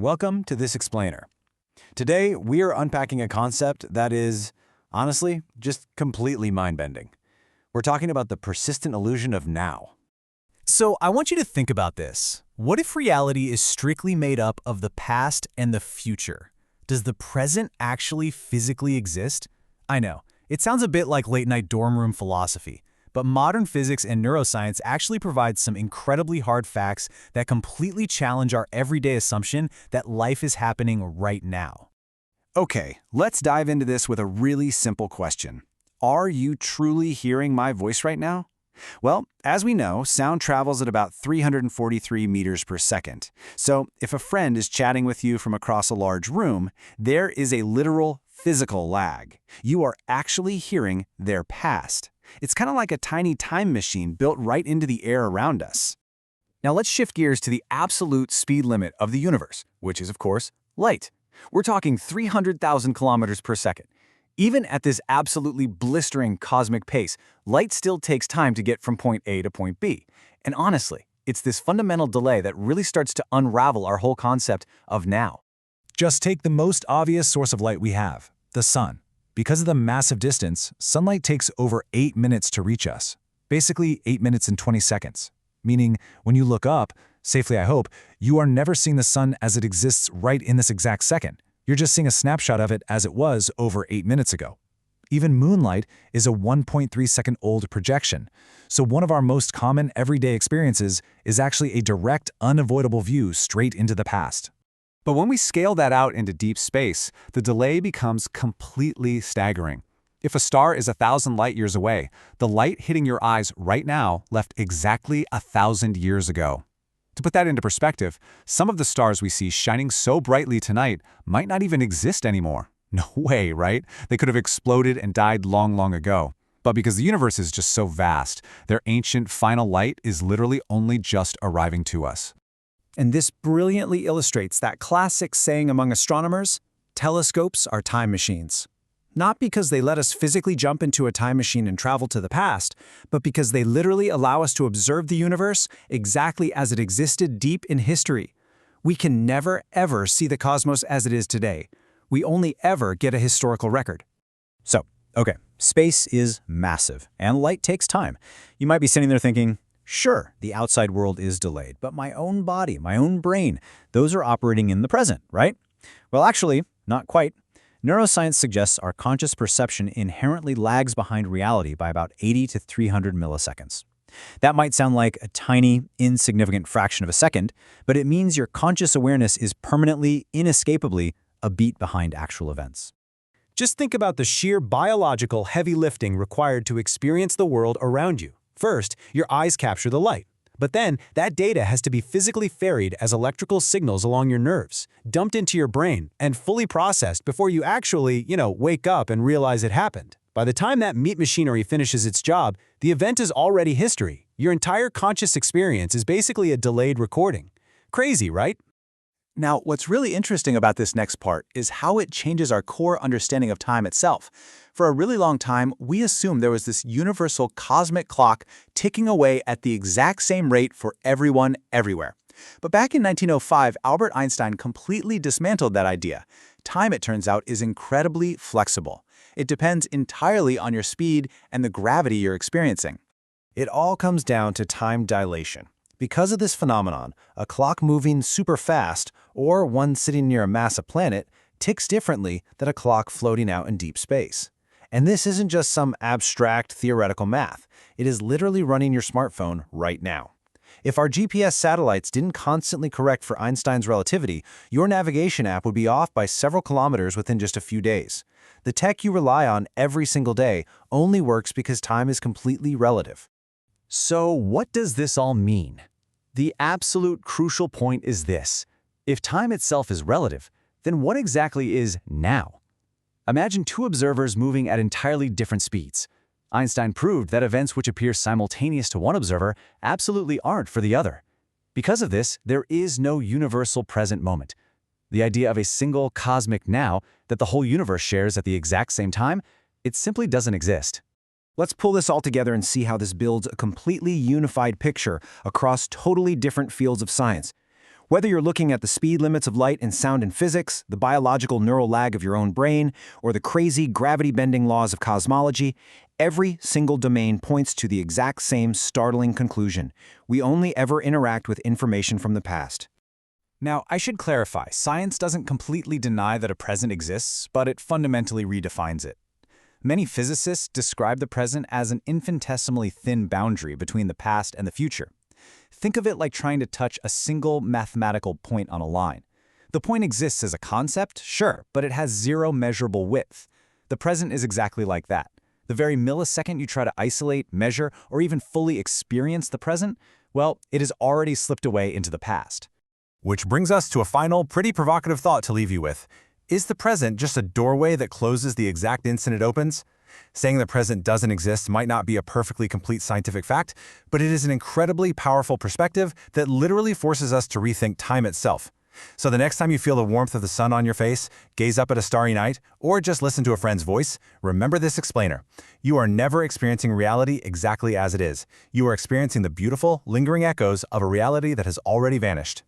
Welcome to This Explainer. Today, we are unpacking a concept that is, honestly, just completely mind-bending. We're talking about the persistent illusion of now. So I want you to think about this. What if reality is strictly made up of the past and the future? Does the present actually physically exist? I know, it sounds a bit like late-night dorm room philosophy, but modern physics and neuroscience actually provide some incredibly hard facts that completely challenge our everyday assumption that life is happening right now. Okay, let's dive into this with a really simple question. Are you truly hearing my voice right now? Well, as we know, sound travels at about 343 meters per second. So if a friend is chatting with you from across a large room, there is a literal physical lag. You are actually hearing their past. It's kind of like a tiny time machine built right into the air around us. Now let's shift gears to the absolute speed limit of the universe, which is, of course, light. We're talking 300,000 kilometers per second. Even at this absolutely blistering cosmic pace, light still takes time to get from point A to point B. And honestly, it's this fundamental delay that really starts to unravel our whole concept of now. Just take the most obvious source of light we have, the sun. Because of the massive distance, sunlight takes over 8 minutes to reach us. Basically 8 minutes and 20 seconds. Meaning, when you look up, safely I hope, you are never seeing the sun as it exists right in this exact second. You're just seeing a snapshot of it as it was over 8 minutes ago. Even moonlight is a 1.3-second old projection. So one of our most common everyday experiences is actually a direct, unavoidable view straight into the past. But when we scale that out into deep space, the delay becomes completely staggering. If a star is 1,000 light years away, the light hitting your eyes right now left exactly 1,000 years ago. To put that into perspective, some of the stars we see shining so brightly tonight might not even exist anymore. No way, right? They could have exploded and died long, long ago. But because the universe is just so vast, their ancient final light is literally only just arriving to us. And this brilliantly illustrates that classic saying among astronomers, telescopes are time machines. Not because they let us physically jump into a time machine and travel to the past, but because they literally allow us to observe the universe exactly as it existed deep in history. We can never, ever see the cosmos as it is today. We only ever get a historical record. So, okay, space is massive, and light takes time. You might be sitting there thinking, sure, the outside world is delayed, but my own body, my own brain, those are operating in the present, right? Well, actually, not quite. Neuroscience suggests our conscious perception inherently lags behind reality by about 80 to 300 milliseconds. That might sound like a tiny, insignificant fraction of a second, but it means your conscious awareness is permanently, inescapably, a beat behind actual events. Just think about the sheer biological heavy lifting required to experience the world around you. First, your eyes capture the light. But then, that data has to be physically ferried as electrical signals along your nerves, dumped into your brain, and fully processed before you actually, wake up and realize it happened. By the time that meat machinery finishes its job, the event is already history. Your entire conscious experience is basically a delayed recording. Crazy, right? Now, what's really interesting about this next part is how it changes our core understanding of time itself. For a really long time, we assumed there was this universal cosmic clock ticking away at the exact same rate for everyone, everywhere. But back in 1905, Albert Einstein completely dismantled that idea. Time, it turns out, is incredibly flexible. It depends entirely on your speed and the gravity you're experiencing. It all comes down to time dilation. Because of this phenomenon, a clock moving super fast, or one sitting near a massive planet, ticks differently than a clock floating out in deep space. And this isn't just some abstract theoretical math. It is literally running your smartphone right now. If our GPS satellites didn't constantly correct for Einstein's relativity, your navigation app would be off by several kilometers within just a few days. The tech you rely on every single day only works because time is completely relative. So what does this all mean? The absolute crucial point is this. If time itself is relative, then what exactly is now? Imagine two observers moving at entirely different speeds. Einstein proved that events which appear simultaneous to one observer absolutely aren't for the other. Because of this, there is no universal present moment. The idea of a single cosmic now that the whole universe shares at the exact same time, it simply doesn't exist. Let's pull this all together and see how this builds a completely unified picture across totally different fields of science. Whether you're looking at the speed limits of light and sound in physics, the biological neural lag of your own brain, or the crazy gravity-bending laws of cosmology, every single domain points to the exact same startling conclusion. We only ever interact with information from the past. Now, I should clarify, science doesn't completely deny that a present exists, but it fundamentally redefines it. Many physicists describe the present as an infinitesimally thin boundary between the past and the future. Think of it like trying to touch a single mathematical point on a line. The point exists as a concept, sure, but it has zero measurable width. The present is exactly like that. The very millisecond you try to isolate, measure, or even fully experience the present, well, it has already slipped away into the past. Which brings us to a final, pretty provocative thought to leave you with. Is the present just a doorway that closes the exact instant it opens? Saying the present doesn't exist might not be a perfectly complete scientific fact, but it is an incredibly powerful perspective that literally forces us to rethink time itself. So the next time you feel the warmth of the sun on your face, gaze up at a starry night, or just listen to a friend's voice, remember this explainer. You are never experiencing reality exactly as it is. You are experiencing the beautiful, lingering echoes of a reality that has already vanished.